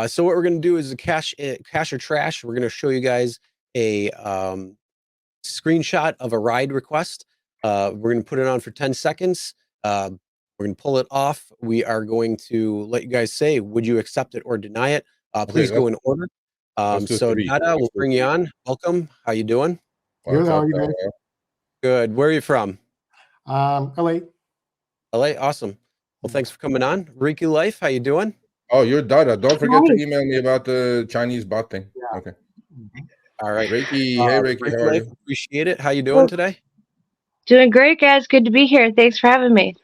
So what we're going to do is a cash or trash. We're going to show you guys a screenshot of a ride request. We're going to put it on for 10 seconds. We're going to pull it off. We are going to let you guys say, would you accept it or deny it? Please go in order. So Dada, we'll bring you on. Welcome. How you doing? Good. How are you guys? Good. Where are you from? LA. LA. Awesome. Well, thanks for coming on. Ricky Life, how you doing? Oh, you're Dada. Don't forget to email me about the Chinese bot thing. Yeah. Okay. All right. Ricky. Hey, Ricky. How are you? Appreciate it. How you doing today? Doing great, guys. Good to be here. Thanks for having me.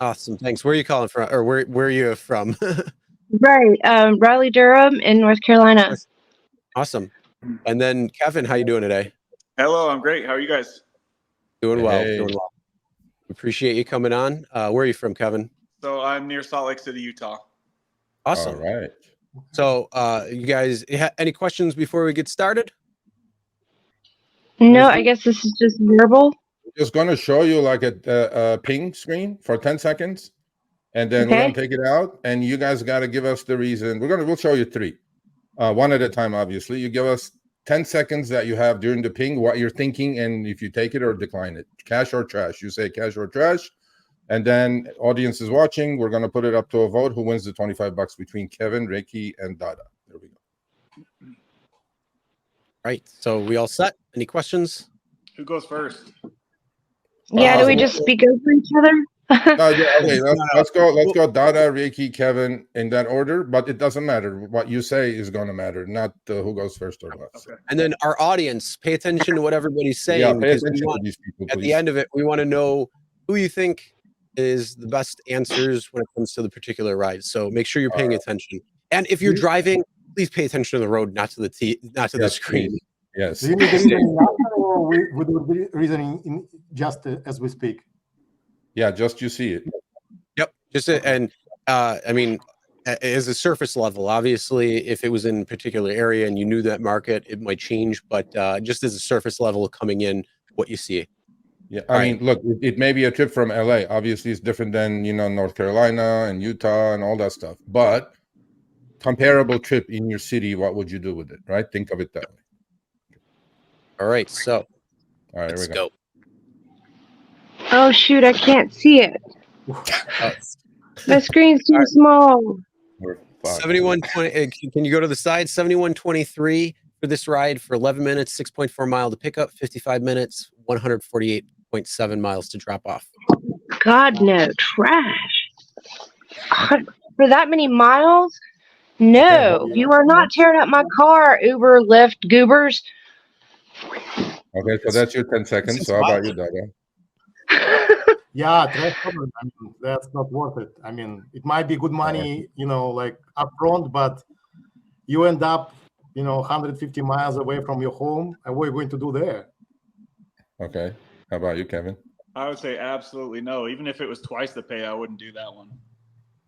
Awesome. Thanks. Where are you calling from? Or where are you from? Right. Raleigh, Durham in North Carolina. Awesome. And then Kevin, how you doing today? Hello, I'm great. How are you guys? Doing well. Hey. Doing well. Appreciate you coming on. Where are you from, Kevin? So I'm near Salt Lake City, Utah. Awesome. All right. So you guys, any questions before we get started? No, I guess this is just verbal. Just going to show you like a ping screen for 10 seconds. And then we're going to take it out. And you guys got to give us the reason. We'll show you three. One at a time, obviously. You give us 10 seconds that you have during the ping, what you're thinking, and if you take it or decline it. Cash or trash. You say cash or trash. And then audience is watching. We're going to put it up to a vote. Who wins the $25 between Kevin, Ricky, and Dada? There we go. Right. So we all set? Any questions? Who goes first? Yeah, do we just speak over each other? No, yeah, okay, let's go Dada, Ricky, Kevin in that order, but it doesn't matter. What you say is going to matter, not who goes first or last. Okay. And then our audience, pay attention to what everybody's saying. Yeah, pay attention to these people, at the end of it, we want to know who you think is the best answers when it comes to the particular ride. So make sure you're paying attention. And if you're driving, please pay attention to the road, not to the screen. Please. Yes. Do you need the reasoning after, or we do the reasoning just as we speak? Yeah, just you see it. Yep. Just I mean, as a surface level, obviously, if it was in a particular area and you knew that market, it might change. But just as a surface level coming in, what you see. Yeah, I mean, look, it may be a trip from LA. Obviously, it's different than North Carolina and Utah and all that stuff. But comparable trip in your city, what would you do with it? Right? Think of it that way. All right. So, all right, let's here we go. Oh, shoot. I can't see it. My screen's too small. 7120. Can you go to the side? 7123 for this ride for 11 minutes, 6.4 mile to pick up, 55 minutes, 148.7 miles to drop off. God, no. Trash. For that many miles? No. You are not tearing up my car, Uber, Lyft, goobers. Okay, so that's your 10 seconds. So how about you, Dada? Yeah, that's not worth it. I mean, it might be good money, like upfront, but you end up, 150 miles away from your home. And what are you going to do there? Okay. How about you, Kevin? I would say absolutely no. Even if it was twice the pay, I wouldn't do that one.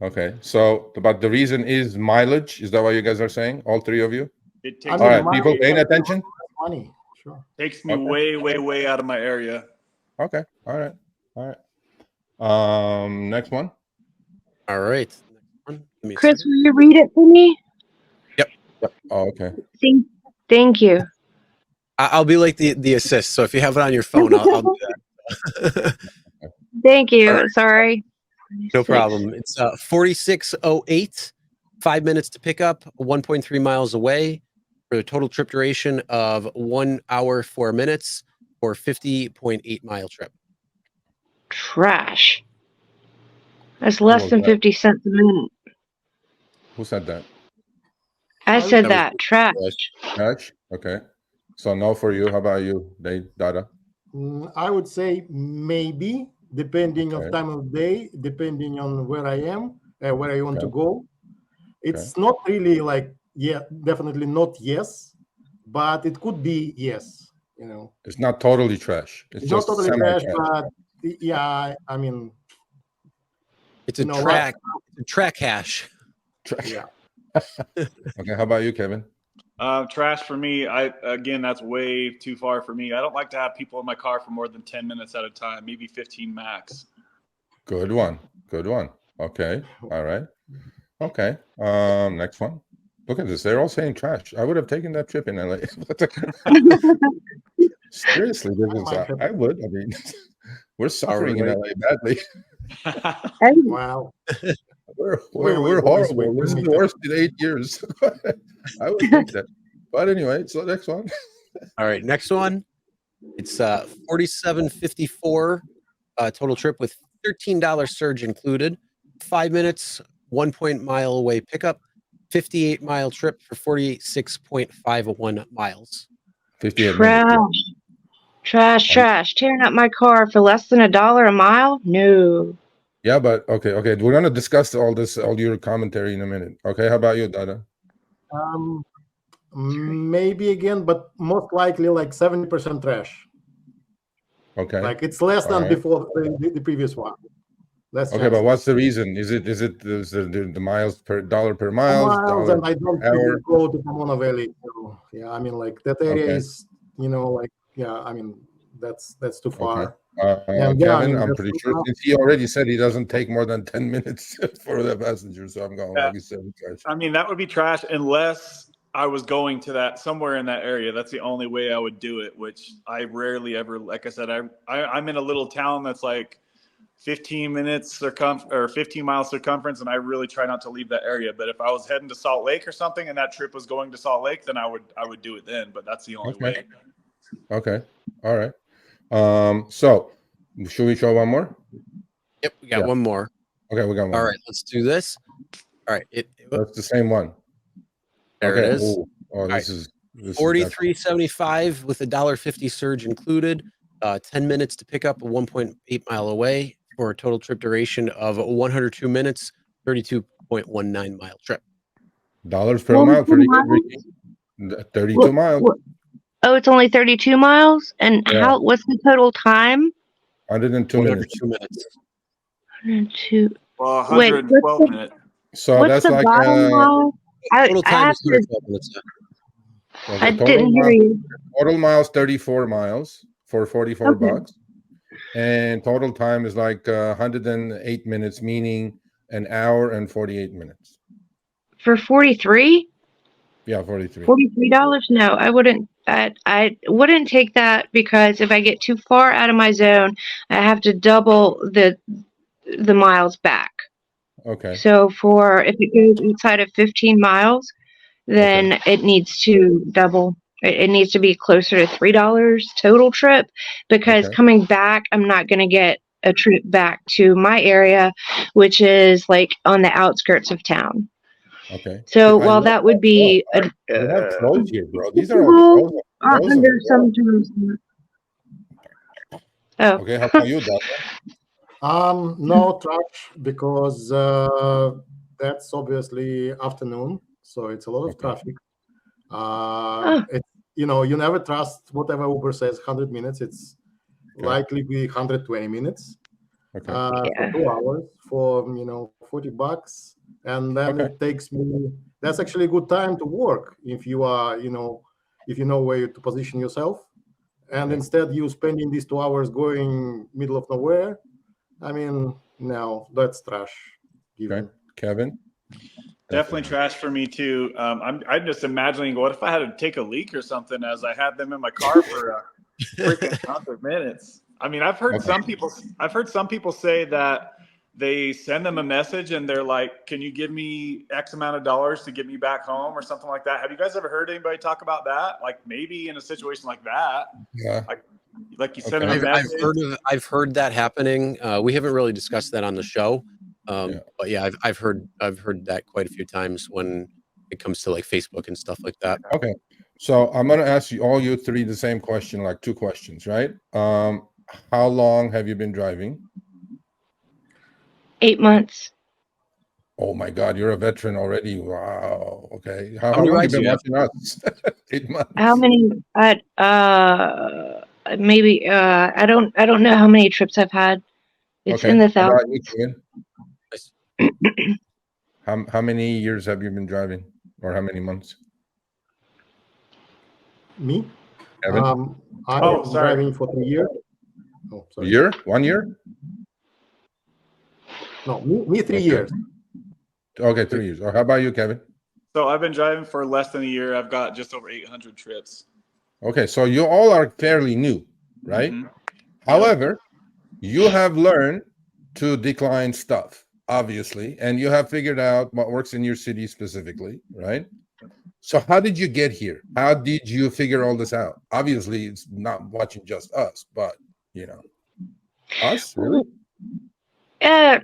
Okay. So, but the reason is mileage. Is that what you guys are saying? All three of you? It takes all right. People paying attention? Money. Sure. Takes me way out of my area. Okay. All right. Next one. All right. Chris, will you read it for me? Yep. Oh, okay. Thank you. I'll be like the assist. So if you have it on your phone, I'll do that. Thank you. Right. Sorry. No problem. It's 4608, 5 minutes to pick up, 1.3 miles away for a total trip duration of 1 hour, 4 minutes or 50.8 mile trip. Trash. That's less than 50 cents a minute. Who said that? I said that. Trash. Trash? Okay. So no for you. How about you, Dada? I would say maybe, depending on time of day, depending on where I am, where I want to go. It's not really like, definitely not yes, but it could be yes. It's not totally trash. It's just not totally trash, but yeah, I mean, it's a track. Track hash. Yeah. Okay. How about you, Kevin? Trash for me. Again, that's way too far for me. I don't like to have people in my car for more than 10 minutes at a time, maybe 15 max. Good one. Good one. Okay. All right. Okay. Next one. Look at this. They're all saying trash. I would have taken that trip in LA. Seriously, I would. I mean, we're suffering in LA badly. Wow. We're horrible. This is the worst in 8 years. I would take that. But anyway, so next one. All right, next one. It's $47.54 total trip with $13 surge included. 5 minutes, 1 mile away pickup. 58-mile trip for 46.51 miles. 58 Trash. minutes. Trash. Tearing up my car for less than $1 a mile? No. Yeah, but okay. We're gonna discuss all your commentary in a minute. Okay, how about you, Dada? Maybe again, but most likely like 70% trash. Okay. Like it's less than before the previous one. Okay, but what's the reason? Is it the miles per dollar per mile? Miles, and I don't really go to Pomona Valley. So, yeah, I mean, like that area is, like, yeah, I mean, that's too far. And Kevin, I mean, I'm pretty sure since he already said he doesn't take more than 10 minutes for the passenger, so I'm going like you said, trash. I mean, that would be trash unless I was going to that somewhere in that area. That's the only way I would do it, which I rarely ever, like I said, I'm in a little town that's like 15 minutes or 15 miles circumference, and I really try not to leave that area. But if I was heading to Salt Lake or something and that trip was going to Salt Lake, then I would do it then, but that's the only way. Okay. All right. So should we show one more? Yep, we got one more. Okay, we got one. All right, let's do this. All right, that's the same one. There it is. Oh, this is $43.75 with $1.50 surge included. 10 minutes to pick up, 1.8 mile away for a total trip duration of 102 minutes, 32.19 mile trip. Dollars per mile, 32 miles. Oh, it's only 32 miles? And what's the total time? 102 minutes. 102. Well, 112 minutes. So what's that's the like bottom line? Total time is 112 minutes. I didn't hear you. Total miles 34 miles for $44, and total time is like 108 minutes, meaning an hour and 48 minutes. For 43? Yeah, 43. $43? No, I wouldn't. I wouldn't take that, because if I get too far out of my zone, I have to double the miles back. Okay. So if it goes inside of 15 miles, then it needs to double. It needs to be closer to $3 total trip, because coming back, I'm not going to get a trip back to my area, which is like on the outskirts of town. Okay. So while that would be you have pros here, bro. These are all pros under some terms. Oh. Okay, how about you, Doctor? No trash, because that's obviously afternoon, so it's a lot of traffic. You never trust whatever Uber says 100 minutes. It's likely be 120 minutes for 2 hours for $40, and then it takes me. That's actually a good time to work if you are if you know where to position yourself, and instead you spending these 2 hours going middle of nowhere. I mean, no, that's trash. Okay, Kevin. Definitely trash for me too. I'm just imagining, what if I had to take a leak or something as I had them in my car for a freaking 100 minutes? I mean, I've heard some people say that they send them a message and they're like, "Can you give me X amount of dollars to get me back home," or something like that. Have you guys ever heard anybody talk about that? Like maybe in a situation like that, like you send them a message. I've heard that happening. We haven't really discussed that on the show. But yeah, I've heard that quite a few times when it comes to like Facebook and stuff like that. Okay, so I'm gonna ask you three the same question, like 2 questions, right? How long have you been driving? 8 months. Oh my God, you're a veteran already. Wow. Okay, how many long rides have you you been watching us? 8 months. How many? Maybe. I don't know how many trips I've had. It's in the thousands. How many years have you been driving, or how many months? Me? Kevin? I'm driving for 3 years. Oh, sorry. 1 year? No, me 3 years. Okay, 3 years. How about you, Kevin? So I've been driving for less than a year. I've got just over 800 trips. Okay, so you all are fairly new, right? Mm-hmm. However, you have learned to decline stuff, obviously, and you have figured out what works in your city specifically, right? So how did you get here? How did you figure all this out? Obviously, it's not watching just us, but, you know, us, really?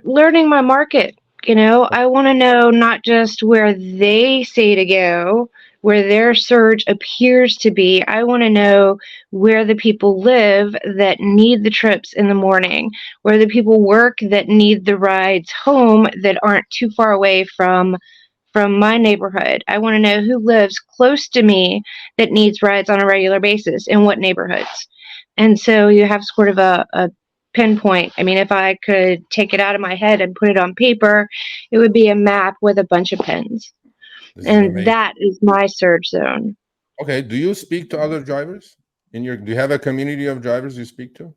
Learning my market. I want to know not just where they say to go, where their surge appears to be. I want to know where the people live that need the trips in the morning, where the people work that need the rides home that aren't too far away from my neighborhood. I want to know who lives close to me that needs rides on a regular basis in what neighborhoods. And so you have sort of a pinpoint. I mean, if I could take it out of my head and put it on paper, it would be a map with a bunch of pins. And that is my surge zone. Okay. Do you speak to other drivers do you have a community of drivers you speak to?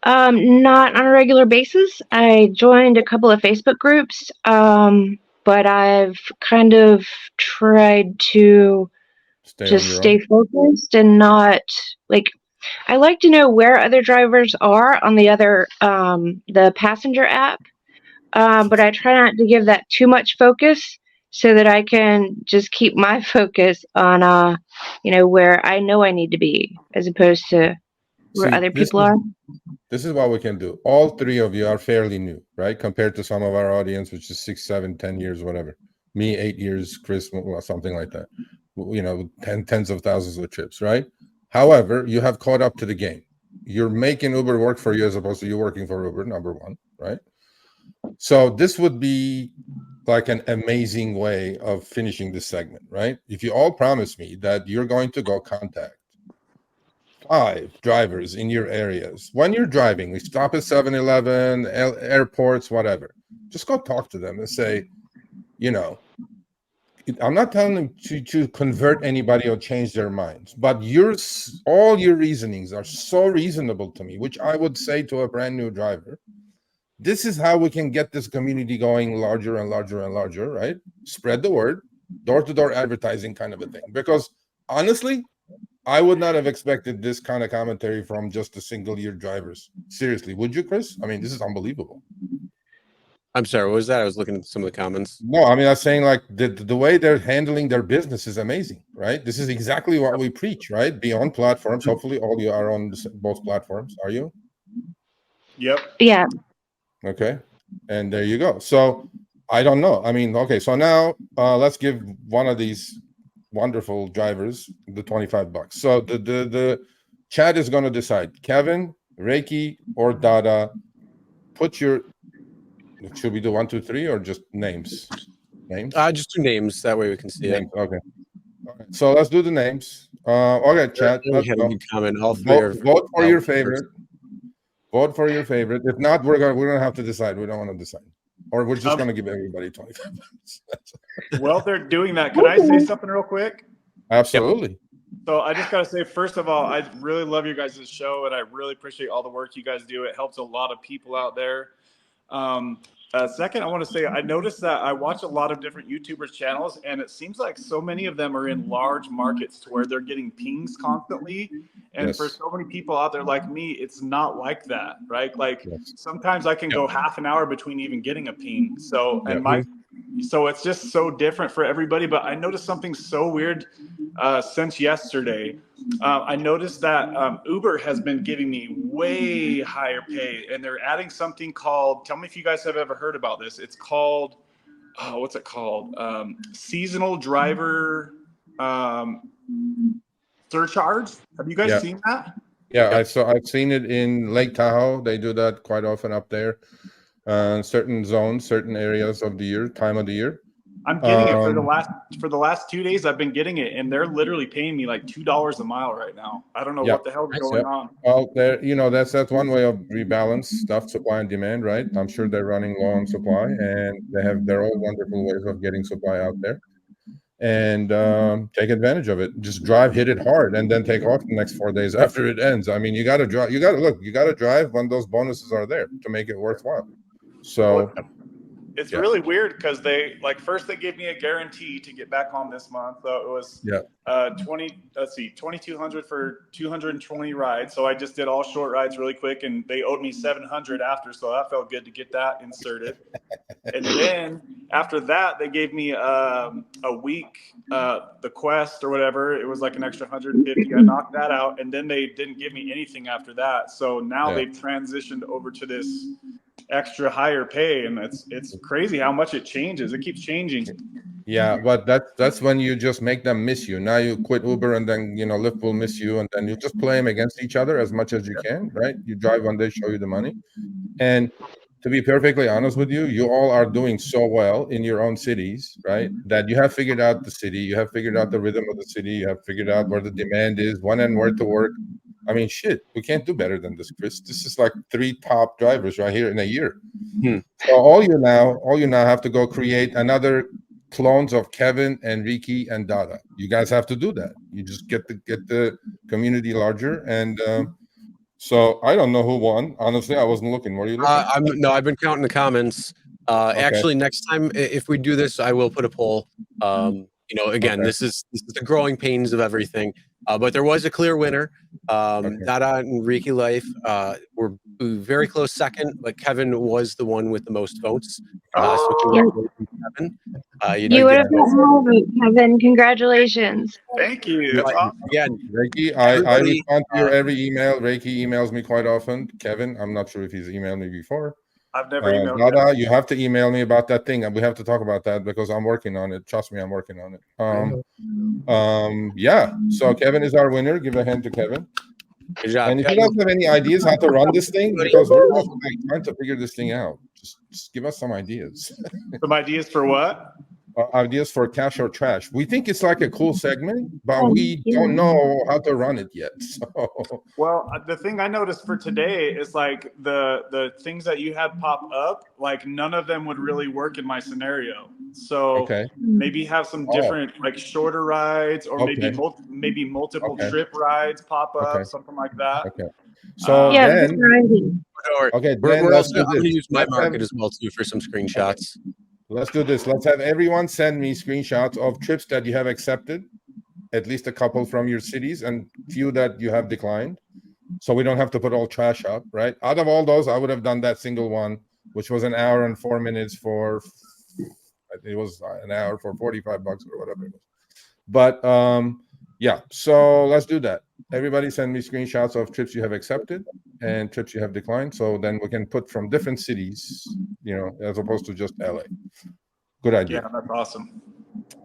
Not on a regular basis. I joined a couple of Facebook groups, but I've kind of tried to stay focused and not I like to know where other drivers are on the other the passenger app, but I try not to give that too much focus so that I can just keep my focus on where I know I need to be as opposed to where other people are. This is what we can do. All three of you are fairly new, right? Compared to some of our audience, which is 6, 7, 10 years, whatever. Me, 8 years, Chris, something like that. Tens of thousands of trips, right? However, you have caught up to the game. You're making Uber work for you as opposed to you working for Uber, number one, right? So this would be like an amazing way of finishing this segment, right? If you all promise me that you're going to go contact 5 drivers in your areas. When you're driving, we stop at 7-Eleven, airports, whatever. Just go talk to them and say, I'm not telling them to convert anybody or change their minds, but all your reasonings are so reasonable to me, which I would say to a brand new driver. This is how we can get this community going larger and larger and larger, right? Spread the word, door-to-door advertising kind of a thing. Because honestly, I would not have expected this kind of commentary from just the single-year drivers. Seriously, would you, Chris? I mean, this is unbelievable. I'm sorry, what was that? I was looking at some of the comments. No, I mean, I'm saying like the way they're handling their business is amazing, right? This is exactly what we preach, right? Be on platforms. Hopefully all you are on both platforms. Are you? Yep. Yeah. Okay. And there you go. So I don't know. I mean, okay. So now let's give one of these wonderful drivers the $25. So the chat is going to decide. Kevin, Reiki, or Dada. Should we do 1, 2, 3 or just names? Names? Just 2 names. That way we can see names. It. Okay. So let's do the names. Okay, chat. Let's go. Comment. All 3 vote for your favorite. Vote for your favorite. If not, we're gonna have to decide. We don't want to decide, or we're just gonna give everybody $25. Well, they're doing that. Can I say something real quick? Absolutely. Yep. So I just gotta say, first of all, I really love your guys' show, and I really appreciate all the work you guys do. It helps a lot of people out there. Second, I want to say I noticed that I watch a lot of different YouTubers channels, and it seems like so many of them are in large markets to where they're getting pings constantly. And for so many people out there like me, it's not like that, right? Like sometimes I can go half an hour between even getting a ping. So so it's just so different for everybody. But I noticed something so weird since yesterday. I noticed that Uber has been giving me way higher pay, and they're adding something called, tell me if you guys have ever heard about this. It's called, what's it called? Seasonal driver surcharge. Have you guys seen that? Yeah, I've seen it in Lake Tahoe. They do that quite often up there. Certain zones, certain areas of the year, time of the year. I'm getting it for the last 2 days. I've been getting it, and they're literally paying me like $2 a mile right now. I don't know what the hell is going on. Well, that's one way of rebalance stuff, supply and demand, right? I'm sure they're running low on supply, and they have their own wonderful ways of getting supply out there. And take advantage of it. Just drive, hit it hard, and then take off the next 4 days after it ends. I mean, you got to drive. You got to drive when those bonuses are there to make it worthwhile. So it's really weird because they first they gave me a guarantee to get back on this month. So it was 2,200 for 220 rides. So I just did all short rides really quick, and they owed me 700 after. So that felt good to get that inserted. And then after that, they gave me a week, the Quest or whatever. It was like an extra 150. I knocked that out, and then they didn't give me anything after that. So now they've transitioned over to this extra higher pay, and it's crazy how much it changes. It keeps changing. Yeah, but that's when you just make them miss you. Now you quit Uber, and then Lyft will miss you, and then you just play them against each other as much as you can, right? You drive one day, show you the money. And to be perfectly honest with you, you all are doing so well in your own cities, right? That you have figured out the city, you have figured out the rhythm of the city, you have figured out where the demand is, when and where to work. I mean, shit, we can't do better than this, Chris. This is like 3 top drivers right here in a year. So all you now have to go create another clones of Kevin and Ricky and Dada. You guys have to do that. You just get the community larger. And so I don't know who won. Honestly, I wasn't looking. Were you looking? I've been counting the comments. Actually, next time if we do this, I will put a poll. Again, this is the growing pains of everything. But there was a clear winner. Dada and Ricky Life were very close second, but Kevin was the one with the most votes. So congratulations, Kevin. You would have gotten more votes, Kevin. Congratulations. Thank you. Again, Reiki, I respond to your every email. Reiki emails me quite often. Kevin, I'm not sure if he's emailed me before. I've never emailed Dada, you have to email me about that thing, and we have to talk about that because I'm working on it. Trust me, I'm working on it. Yeah. So Kevin is our winner. Give a hand to Kevin. Good job. And if you guys have any ideas how to run this thing, because we're just trying to figure this thing out, just give us some ideas. Some ideas for what? Ideas for cash or trash. We think it's like a cool segment, but we don't know how to run it yet. So. Well, the thing I noticed for today is like the things that you had pop up, like none of them would really work in my scenario. So maybe have some different like shorter rides, or maybe multiple trip rides pop up, something like that. Okay. So then we're also going to use my market as well too for some screenshots. Let's do this. Let's have everyone send me screenshots of trips that you have accepted, at least a couple from your cities, and few that you have declined. So we don't have to put all trash up, right? Out of all those, I would have done that single one, which was an hour and 4 minutes for, it was an hour for $45 or whatever it was. But yeah, so let's do that. Everybody send me screenshots of trips you have accepted and trips you have declined. So then we can put from different cities, as opposed to just LA. Good idea. Yeah, that's awesome.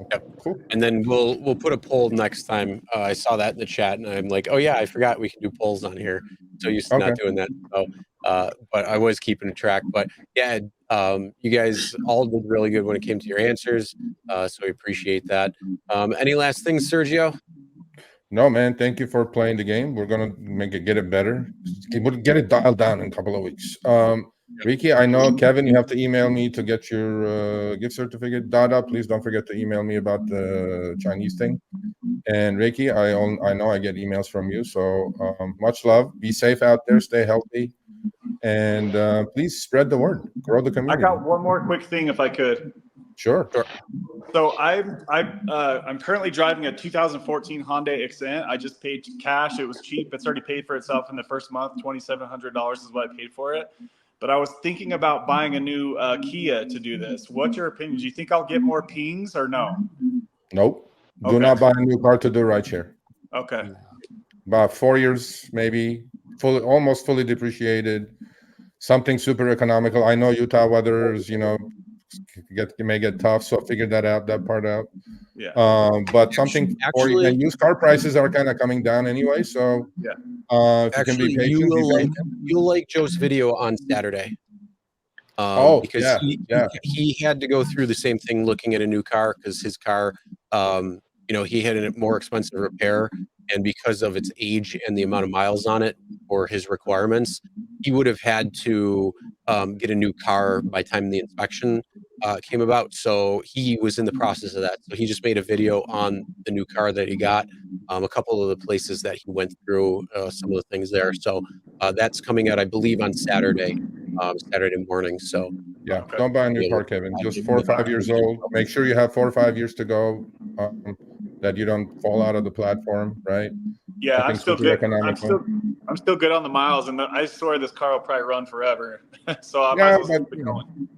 Okay, cool. And then we'll put a poll next time. I saw that in the chat, and I'm like, oh yeah, I forgot we can do polls on here. So used to not doing that. So, but I was keeping a track. But yeah, you guys all did really good when it came to your answers. So we appreciate that. Any last things, Sergio? No, man. Thank you for playing the game. We're gonna get it better. We'll get it dialed down in a couple of weeks. Ricky, I know Kevin, you have to email me to get your gift certificate. Dada, please don't forget to email me about the Chinese thing. And Ricky, I know I get emails from you. So much love. Be safe out there. Stay healthy, and please spread the word. Grow the community. I got one more quick thing, if I could. Sure. So I'm currently driving a 2014 Hyundai Accent. I just paid cash. It was cheap. It's already paid for itself in the first month. $2,700 is what I paid for it. But I was thinking about buying a new Kia to do this. What's your opinion? Do you think I'll get more pings or no? Nope. Do not buy a new car to do RideShare. Okay. About 4 years, maybe, almost fully depreciated. Something super economical. I know Utah weather is, may get tough, so figure that part out. Yeah. But something actually, and used car prices are kind of coming down anyway. So yeah. Actually, you'll like Joe's video on Saturday. Because he had to go through the same thing looking at a new car because his car, he had a more expensive repair, and because of its age and the amount of miles on it for his requirements, he would have had to get a new car by the time the inspection came about. So he was in the process of that. So he just made a video on the new car that he got, a couple of the places that he went through, some of the things there. So that's coming out, I believe, on Saturday. Saturday morning. So yeah, don't buy a new car, Kevin. Just 4 or 5 years old. Make sure you have 4 or 5 years to go, that you don't fall out of the platform, right? Yeah, I'm still good. I'm still good on the miles, and I swear this car will probably run forever. So I might as well keep it going.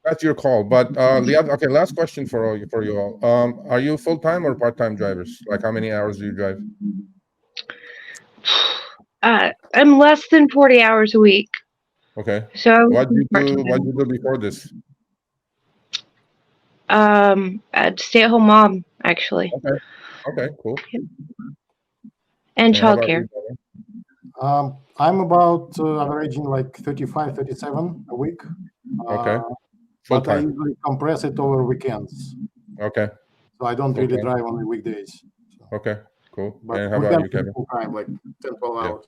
That's your call. But okay, last question for you all. Are you full-time or part-time drivers? Like, how many hours do you drive? I'm less than 40 hours a week. Okay. So What did you do before this? a stay-at-home mom, actually. Okay, cool. And childcare. I'm about averaging like 35, 37 a week. Okay. But I usually compress it over weekends. Okay. So I don't really drive on the weekdays. So. Okay, cool. But and how about you, Kevin? Full time, like 10, 12 hours.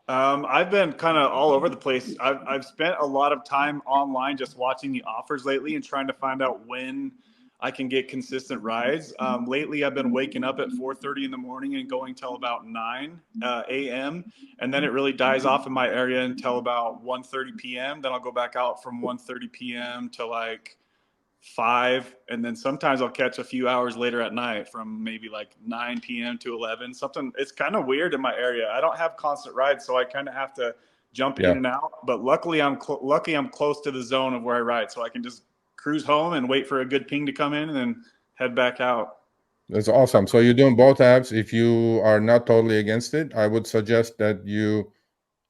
I've been kind of all over the place. I've spent a lot of time online just watching the offers lately and trying to find out when I can get consistent rides. Lately, I've been waking up at 4:30 in the morning and going till about 9 a.m. And then it really dies off in my area until about 1:30 p.m. Then I'll go back out from 1:30 p.m. to like 5. And then sometimes I'll catch a few hours later at night from maybe like 9 p.m. to 11. It's kind of weird in my area. I don't have constant rides, so I kind of have to jump in and out. But luckily, I'm close to the zone of where I ride, so I can just cruise home and wait for a good ping to come in and then head back out. That's awesome. So you're doing both apps. If you are not totally against it, I would suggest that you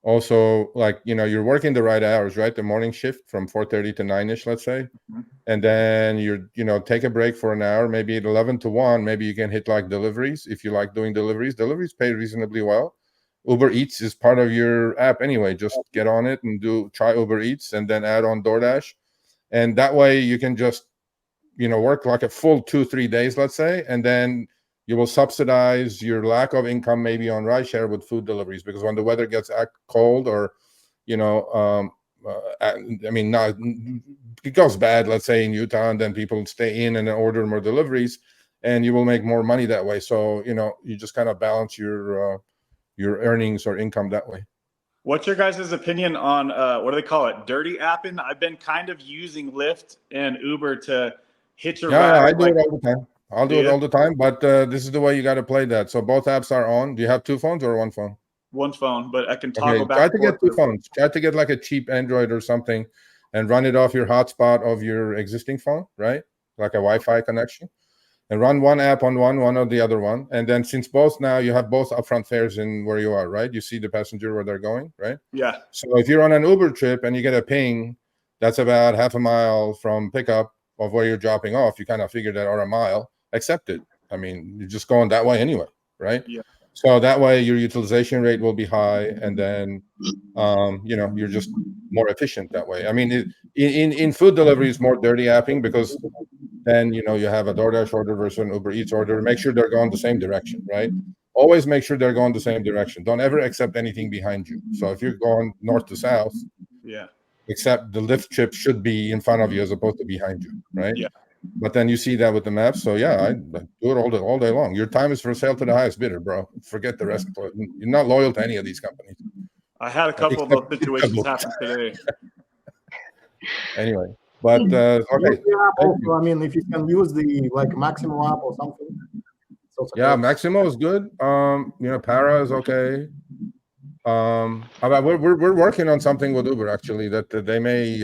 also, like, you're working the right hours, right? The morning shift from 4:30 to 9ish, let's say. Mm-hmm. And then take a break for an hour, maybe at 11 to 1, maybe you can hit like deliveries. If you like doing deliveries pay reasonably well. Uber Eats is part of your app anyway. Just get on it and try Uber Eats and then add on Doordash. And that way you can just, work like a full 2-3 days, let's say, and then you will subsidize your lack of income maybe on RideShare with food deliveries, because when the weather gets cold or, it goes bad, let's say in Utah, and then people stay in and order more deliveries, and you will make more money that way. So, you just kind of balance your earnings or income that way. What's your guys' opinion on, what do they call it? Dirty apping? I've been kind of using Lyft and Uber to hitch a ride. Yeah, I do it all the time. I'll do it all the time, but this is the way you got to play that. So both apps are on. Do you have 2 phones or 1 phone? 1 phone, but I can toggle back. Try to get 2 phones. Try to get like a cheap Android or something and run it off your hotspot of your existing phone, right? Like a Wi-Fi connection. And run one app on one on the other one. And then since you have both upfront fares in where you are, right? You see the passenger where they're going, right? Yeah. So if you're on an Uber trip and you get a ping, that's about half a mile from pickup of where you're dropping off. You kind of figure that, or a mile, accept it. I mean, you're just going that way anyway, right? Yeah. So that way your utilization rate will be high, and then you're just more efficient that way. I mean, in food delivery is more dirty apping, because then you have a DoorDash order versus an Uber Eats order. Make sure they're going the same direction, right? Always make sure they're going the same direction. Don't ever accept anything behind you. So if you're going north to south, except the Lyft trip should be in front of you as opposed to behind you, right? Yeah. But then you see that with the maps. So I do it all day long. Your time is for sale to the highest bidder, bro. Forget the rest. You're not loyal to any of these companies. I had a couple of those situations happen today. Anyway, but okay. Also, I mean, if you can use the Maximo app or something. Maximo is good. Para is okay. We're working on something with Uber actually that they may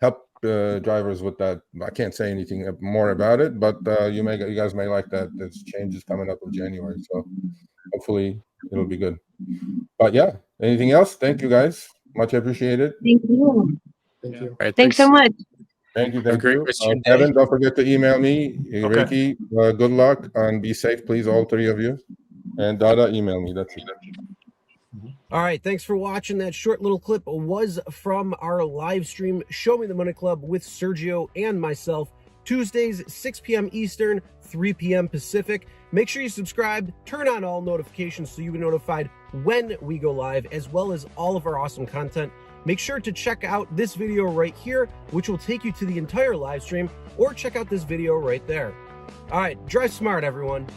help drivers with that. I can't say anything more about it, but you guys may like that. There's changes coming up in January, so hopefully it'll be good. But anything else? Thank you guys, much appreciated. Thank you. Thank you. Right, thanks so much. Thank you. Kevin, don't forget to email me. Okay. Ricky, good luck and be safe, please, all 3 of you. And Dada, email me. That's it. All right, thanks for watching. That short little clip was from our live stream, Show Me the Money Club with Sergio and myself, Tuesdays, 6 p.m. Eastern, 3 p.m. Pacific. Make sure you subscribe, turn on all notifications so you get notified when we go live, as well as all of our awesome content. Make sure to check out this video right here, which will take you to the entire live stream, or check out this video right there. All right, drive smart, everyone.